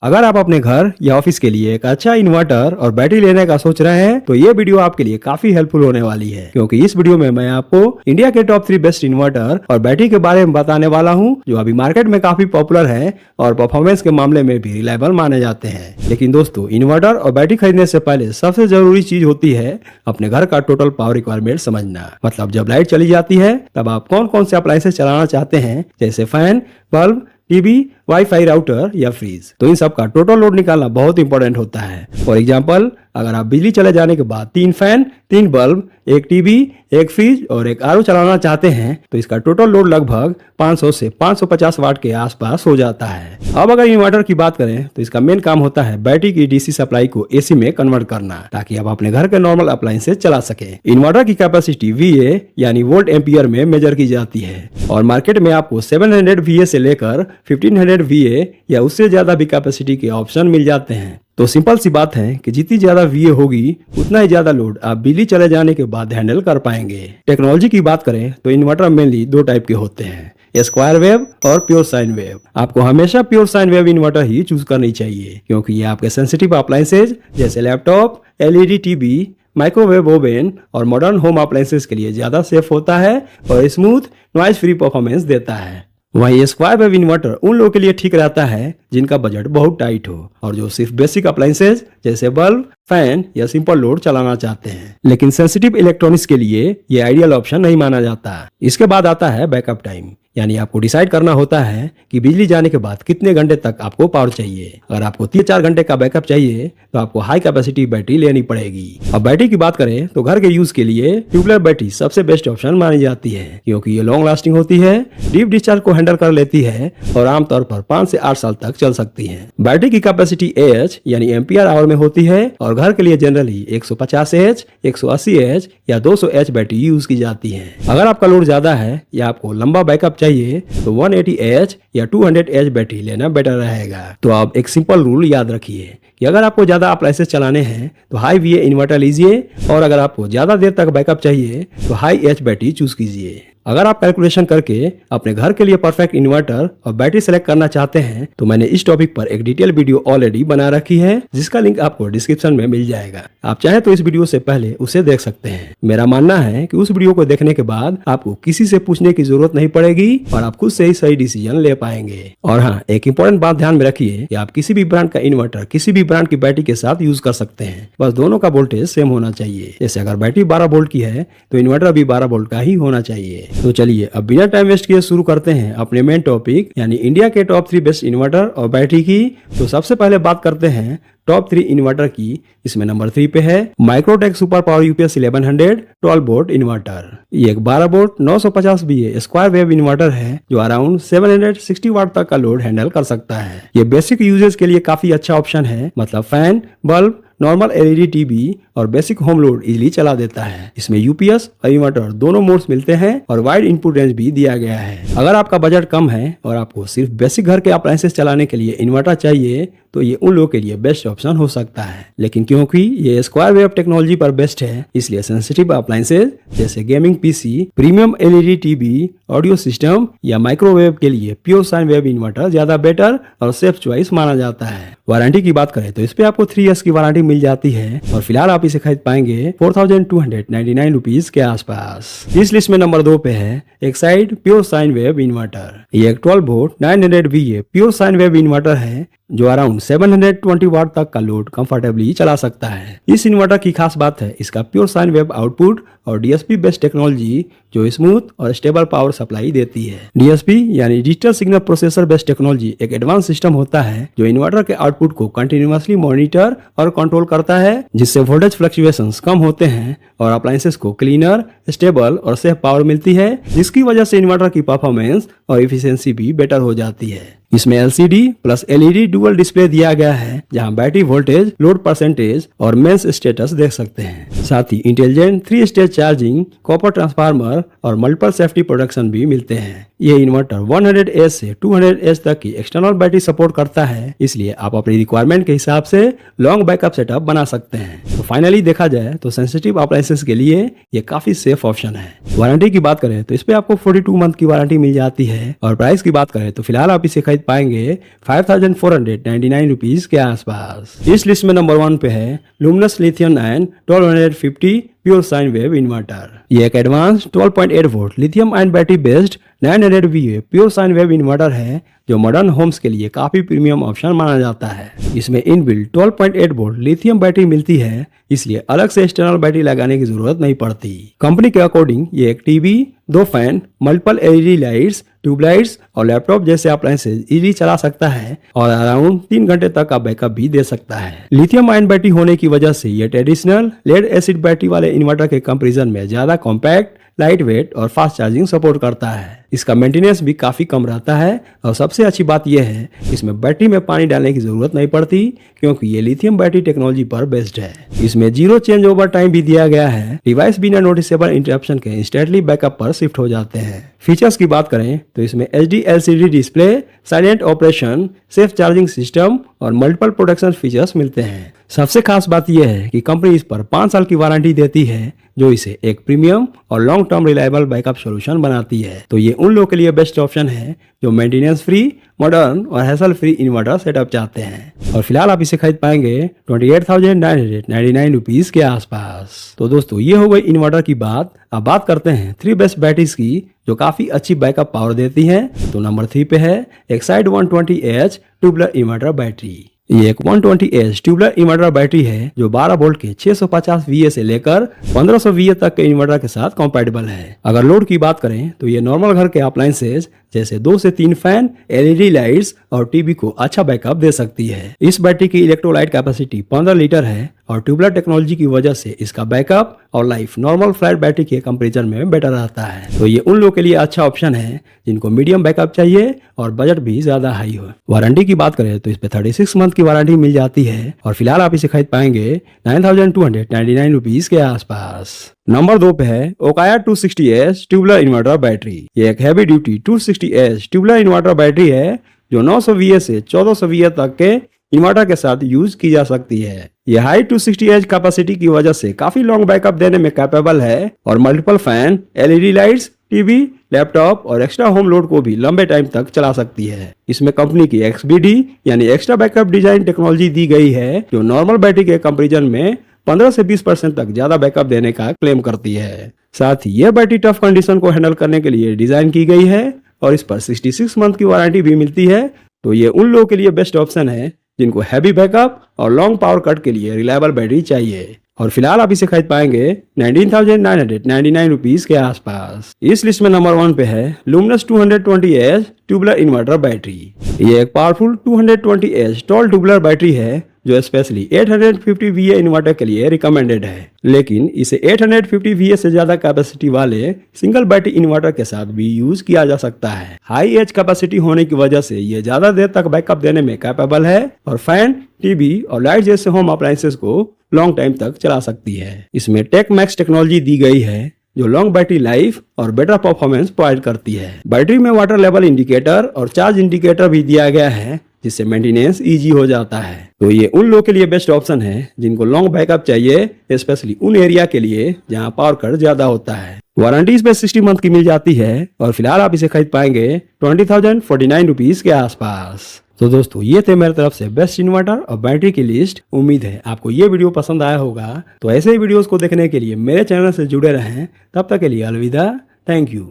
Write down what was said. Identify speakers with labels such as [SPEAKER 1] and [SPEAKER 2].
[SPEAKER 1] अगर आप अपने घर या ऑफिस के लिए एक अच्छा इन्वर्टर और बैटरी लेने का सोच रहे हैं तो ये वीडियो आपके लिए काफी हेल्पफुल होने वाली है, क्योंकि इस वीडियो में मैं आपको इंडिया के टॉप 3 बेस्ट इन्वर्टर और बैटरी के बारे में बताने वाला हूं, जो अभी मार्केट में काफी पॉपुलर है और परफॉर्मेंस के मामले में भी रिलायबल माने जाते हैं। लेकिन दोस्तों, इन्वर्टर और बैटरी खरीदने से पहले सबसे जरूरी चीज होती है अपने घर का टोटल पावर रिक्वायरमेंट समझना। मतलब जब लाइट चली जाती है तब आप कौन कौन से अप्लायंसेस चलाना चाहते हैं, जैसे fan, bulb, TV, wifi router या फ्रिज। तो इन सब का टोटल लोड निकालना बहुत इंपॉर्टेंट होता है। फॉर एग्जांपल, अगर आप बिजली चले जाने के बाद 3 फैन, 3 बल्ब, एक टीवी, एक फ्रिज और एक आरओ चलाना चाहते हैं तो इसका टोटल लोड लगभग 500 से 550 वाट के आसपास हो जाता है। अब अगर इन्वर्टर की बात करें तो इसका मेन काम होता है बैटरी की डीसी सप्लाई को एसी में कन्वर्ट करना, ताकि आप अपने घर के नॉर्मल अप्लायंसेस चला सके। इन्वर्टर की कैपेसिटी VA यानी वोल्ट एम्पियर में मेजर की जाती है और मार्केट में आपको 700 VA से लेकर 1500 VA या उससे ज्यादा भी कैपेसिटी के ऑप्शन मिल जाते हैं। तो सिंपल सी बात है कि जितनी ज्यादा VA होगी उतना ही ज्यादा लोड आप बिजली चले जाने के बाद हैंडल कर पाएंगे। टेक्नोलॉजी की बात करें तो इन्वर्टर मेनली 2 टाइप के होते हैं, स्क्वायर वेव और प्योर साइन वेव। आपको हमेशा प्योर साइन वेव इन्वर्टर ही चूज करनी चाहिए, क्योंकि ये आपके सेंसिटिव अप्लायंसेज जैसे laptop, LED TV, microwave oven और मॉडर्न होम अप्लायंसेज के लिए ज्यादा सेफ होता है और स्मूथ नॉइज फ्री परफॉर्मेंस देता है। वहीं स्क्वायर वेव इन्वर्टर उन लोगों के लिए ठीक रहता है जिनका बजट बहुत टाइट हो और जो सिर्फ बेसिक अप्लायंसेज जैसे बल्ब, फैन या सिंपल लोड चलाना चाहते हैं। लेकिन सेंसिटिव इलेक्ट्रॉनिक्स के लिए ये आइडियल ऑप्शन नहीं माना जाता। इसके बाद आता है बैकअप टाइम, यानी आपको डिसाइड करना होता है कि बिजली जाने के बाद कितने घंटे तक आपको पावर चाहिए। अगर आपको 3-4 घंटे का बैकअप चाहिए तो आपको हाई कैपेसिटी बैटरी लेनी पड़ेगी। अब बैटरी की बात करें तो घर के यूज के लिए ट्यूबुलर बैटरी सबसे बेस्ट ऑप्शन मानी जाती है, क्योंकि ये लॉन्ग लास्टिंग होती है, डीप डिस्चार्ज को हैंडल कर लेती है और आमतौर पर 5 से 8 साल तक चल सकती है। बैटरी की कैपेसिटी AH यानी एम्पियर आवर में होती है और घर के लिए जनरली 150H, 180H या 200H बैटरी यूज की जाती है। अगर आपका लोड ज्यादा है या आपको लंबा बैकअप चाहिए तो 180H या 200H बैटरी लेना बेटर रहेगा। तो आप एक सिंपल रूल याद रखिए कि अगर आपको ज्यादा अप्लायंसेस चलाने हैं तो हाई VA इन्वर्टर लीजिए और अगर आपको ज्यादा देर तक बैकअप चाहिए तो हाई H बैटरी चूज कीजिए। अगर आप कैलकुलेशन करके अपने घर के लिए परफेक्ट इन्वर्टर और बैटरी सेलेक्ट करना चाहते हैं तो मैंने इस टॉपिक पर एक डिटेल वीडियो ऑलरेडी बना रखी है, जिसका लिंक आपको डिस्क्रिप्शन में मिल जाएगा। आप चाहे तो इस वीडियो से पहले उसे देख सकते हैं। मेरा मानना है कि उस वीडियो को देखने के बाद आपको किसी से पूछने की जरूरत नहीं पड़ेगी और आप खुद से ही सही डिसीजन ले पाएंगे। और हाँ, एक इंपॉर्टेंट बात ध्यान में रखिए कि आप किसी भी ब्रांड का इन्वर्टर किसी भी ब्रांड की बैटरी के साथ यूज कर सकते हैं, बस दोनों का वोल्टेज सेम होना चाहिए। जैसे अगर बैटरी 12 वोल्ट की है तो इन्वर्टर भी 12 वोल्ट का ही होना चाहिए। तो चलिए अब बिना टाइम वेस्ट किए शुरू करते हैं अपने मेन टॉपिक, यानी इंडिया के टॉप 3 बेस्ट इन्वर्टर और बैटरी की। तो सबसे पहले बात करते हैं टॉप 3 इन्वर्टर की। इसमें नंबर 3 पे है Microtek super power UPS 1100 12 volt inverter. ये एक 12 volt 950 VA square wave inverter है जो अराउंड 760 वाट तक का लोड हैंडल कर सकता है। ये बेसिक यूजेस के लिए काफी अच्छा ऑप्शन है, मतलब fan, bulb, normal LED TV और बेसिक होम लोड इजीली चला देता है। इसमें UPS और इन्वर्टर दोनों मोड्स मिलते हैं और वाइड इनपुट रेंज भी दिया गया है। अगर आपका बजट कम है और आपको सिर्फ बेसिक घर के अप्लायंसेस चलाने के लिए इन्वर्टर चाहिए तो ये उन लोगों के लिए बेस्ट ऑप्शन हो सकता है। लेकिन क्योंकि ये स्क्वायर वेव टेक्नोलॉजी पर बेस्ट है, इसलिए सेंसिटिव अप्लायंसेस जैसे gaming PC, premium LED TV, audio system या माइक्रोवेव के लिए प्योर साइन वेव इन्वर्टर ज्यादा बेटर और सेफ चॉइस माना जाता है। वारंटी की बात करें तो इस पे आपको 3 years की वारंटी मिल जाती है और फिलहाल आप इसे खरीद पाएंगे 4299 रुपीज के आसपास। इस लिस्ट में नंबर 2 पे है Exide pure sine wave inverter. ये एक 12 volt 900 VA pure sine wave inverter है जो अराउंड 720 वाट तक का लोड कंफर्टेबली चला सकता है। इस इन्वर्टर की खास बात है इसका प्योर साइन वेव आउटपुट और DSP बेस्ड टेक्नोलॉजी जो स्मूथ और स्टेबल पावर सप्लाई देती है। DSP यानी digital signal processor based technology एक एडवांस सिस्टम होता है जो इन्वर्टर के आउटपुट को कंटिन्यूअसली मॉनिटर और कंट्रोल करता है, जिससे वोल्टेज फ्लक्चुएशंस कम होते हैं और अप्लायंसेस को क्लीनर, स्टेबल और सेफ पावर मिलती है, जिसकी वजह से इन्वर्टर की परफॉर्मेंस और इफिशियंसी भी बेटर हो जाती है। इसमें LCD plus LED dual display दिया गया है, जहां बैटरी वोल्टेज, लोड परसेंटेज और मेंस स्टेटस देख सकते हैं। साथ ही intelligent 3 stage charging, copper transformer और मल्टीपल सेफ्टी प्रोडक्शन भी मिलते हैं। ये इन्वर्टर 100H से 200H तक की एक्सटर्नल बैटरी सपोर्ट करता है, इसलिए आप अपनी रिक्वायरमेंट के हिसाब से लॉन्ग बैकअप सेटअप बना सकते हैं। तो फाइनली देखा जाए तो सेंसिटिव अप्लायंसेस के लिए ये काफी सेफ ऑप्शन है। वारंटी की बात करें तो इस पे आपको 42 मंथ की वारंटी मिल जाती है और प्राइस की बात करें तो फिलहाल आप इसे खरीद पाएंगे 5499 रुपीज के आसपास। इस लिस्ट में नंबर 1 पे है luminous lithium ion 1250 pure sine wave inverter. ये एक advance 12.8 volt lithium ion battery based 900 VA pure sine wave inverter है जो मॉडर्न होम्स के लिए काफी प्रीमियम ऑप्शन माना जाता है। इसमें इनबिल्ट 12.8 वोल्ट लिथियम बैटरी मिलती है, इसलिए अलग से एक्सटर्नल बैटरी लगाने की जरूरत नहीं पड़ती। कंपनी के अकॉर्डिंग ये एक TV, 2 fan, multiple LED lights, tubelights और लैपटॉप जैसे अप्लायंसेज इजीली चला सकता है और अराउंड 3 घंटे तक का बैकअप भी दे सकता है। लिथियम आयन बैटरी होने की वजह से ये ट्रेडिशनल लेड एसिड बैटरी वाले इन्वर्टर के कंपैरिजन में ज्यादा कॉम्पैक्ट, लाइट वेट और फास्ट चार्जिंग सपोर्ट करता है। इसका मेंटेनेंस भी काफी कम रहता है और सबसे अच्छी बात यह है इसमें बैटरी में पानी डालने की जरूरत नहीं पड़ती क्योंकि ये लिथियम बैटरी टेक्नोलॉजी पर बेस्ड है। इसमें 0 चेंज ओवर टाइम भी दिया गया है। डिवाइस बिना नोटिसेबल इंटरप्शन के इंस्टेंटली बैकअप पर शिफ्ट हो जाते हैं। फीचर्स की बात करें तो इसमें HD LCD display, silent operation, safe charging system और मल्टीपल प्रोटेक्शन फीचर्स मिलते हैं। सबसे खास बात यह है कि कंपनी इस पर 5 साल की वारंटी देती है जो इसे एक प्रीमियम और long term reliable backup solution बनाती है। तो ये उन लोगों के लिए बेस्ट ऑप्शन है जो मेंटेनेंस फ्री, मॉडर्न और हैसल फ्री इन्वर्टर सेटअप चाहते हैं। और फिलहाल आप इसे खरीद पाएंगे 28,999 रुपीज के आसपास। तो दोस्तों ये हो गई इन्वर्टर की बात। अब बात करते हैं 3 बेस्ट बैटरीज की जो काफी अच्छी बैकअप पावर देती हैं। तो नंबर 3 पे है Exide 120H tubular inverter battery. ये एक 120H ट्यूबलर इन्वर्टर बैटरी है जो 12 वोल्ट के 650 VA से लेकर 1500 VA तक के इन्वर्टर के साथ कंपैटिबल है। अगर लोड की बात करें तो ये नॉर्मल घर के अप्लायंसेज जैसे 2 से 3 फैन, LED लाइट्स और टीवी को अच्छा बैकअप दे सकती है। इस बैटरी की इलेक्ट्रोलाइट कैपेसिटी 15 लीटर है और ट्यूबलर टेक्नोलॉजी की वजह से इसका बैकअप और लाइफ नॉर्मल फ्लैट बैटरी के कंपैरिजन में बेटर रहता है। तो ये उन लोगों के लिए अच्छा ऑप्शन है जिनको मीडियम बैकअप चाहिए और बजट भी ज्यादा हाई हो। वारंटी की बात करें तो इस पे 36 मंथ की वारंटी मिल जाती है और फिलहाल आप इसे खरीद पाएंगे 9,299 रुपीज के आसपास। नंबर 2 पे है Okaya 260H tubular inverter battery. ये एक heavy duty 260H tubular inverter battery है जो 900 VA से 1400 VA तक के इन्वर्टर के साथ यूज की जा सकती है। यह हाई 260H कैपेसिटी की वजह से काफी लॉन्ग बैकअप देने में कैपेबल है और multiple fan, LED lights, TV, laptop और एक्स्ट्रा होम लोड को भी लंबे टाइम तक चला सकती है। इसमें कंपनी की XBD यानी एक्स्ट्रा बैकअप डिजाइन टेक्नोलॉजी दी गई है जो नॉर्मल बैटरी के कंपैरिजन में 15 से 20% तक ज्यादा बैकअप देने का क्लेम करती है। साथ ही यह बैटरी टफ कंडीशन को हैंडल करने के लिए डिजाइन की गई है और इस पर 66 मंथ की वारंटी भी मिलती है। तो ये उन लोगों के लिए बेस्ट ऑप्शन है जिनको हैवी बैकअप और लॉन्ग पावर कट के लिए रिलायबल बैटरी चाहिए। और फिलहाल आप इसे खरीद पाएंगे 19,999 रुपीज के आसपास। इस लिस्ट में नंबर 1 पे है luminous 220H tubular inverter battery. ये एक powerful 220H toll tubular battery है जो स्पेशली 850 VA इन्वर्टर के लिए रिकमेंडेड है, लेकिन इसे 850 VA से ज्यादा कैपेसिटी वाले सिंगल बैटरी इन्वर्टर के साथ भी यूज किया जा सकता है। हाई एज कैपेसिटी होने की वजह से ये ज्यादा देर तक बैकअप देने में कैपेबल है और फैन, टीवी और लाइट जैसे होम अप्लायंसेस को लॉन्ग टाइम तक चला सकती है। इसमें टेक मैक्स टेक्नोलॉजी दी गई है जो लॉन्ग बैटरी लाइफ और बेटर परफॉर्मेंस प्रोवाइड करती है। बैटरी में वाटर लेवल इंडिकेटर और चार्ज इंडिकेटर भी दिया गया है जिससे मेंटेनेंस इजी हो जाता है। तो ये उन लोगों के लिए बेस्ट ऑप्शन है जिनको लॉन्ग बैकअप चाहिए, स्पेशली उन एरिया के लिए जहां पावर कट ज्यादा होता है। वारंटी इस पे 60 मंथ की मिल जाती है और फिलहाल आप इसे खरीद पाएंगे 20,049 रुपीज के आसपास। तो दोस्तों ये थे मेरी तरफ से बेस्ट इन्वर्टर और बैटरी की लिस्ट। उम्मीद है आपको ये वीडियो पसंद आया होगा। तो ऐसे ही वीडियोस को देखने के लिए मेरे चैनल से जुड़े रहें। तब तक के लिए अलविदा। Thank you.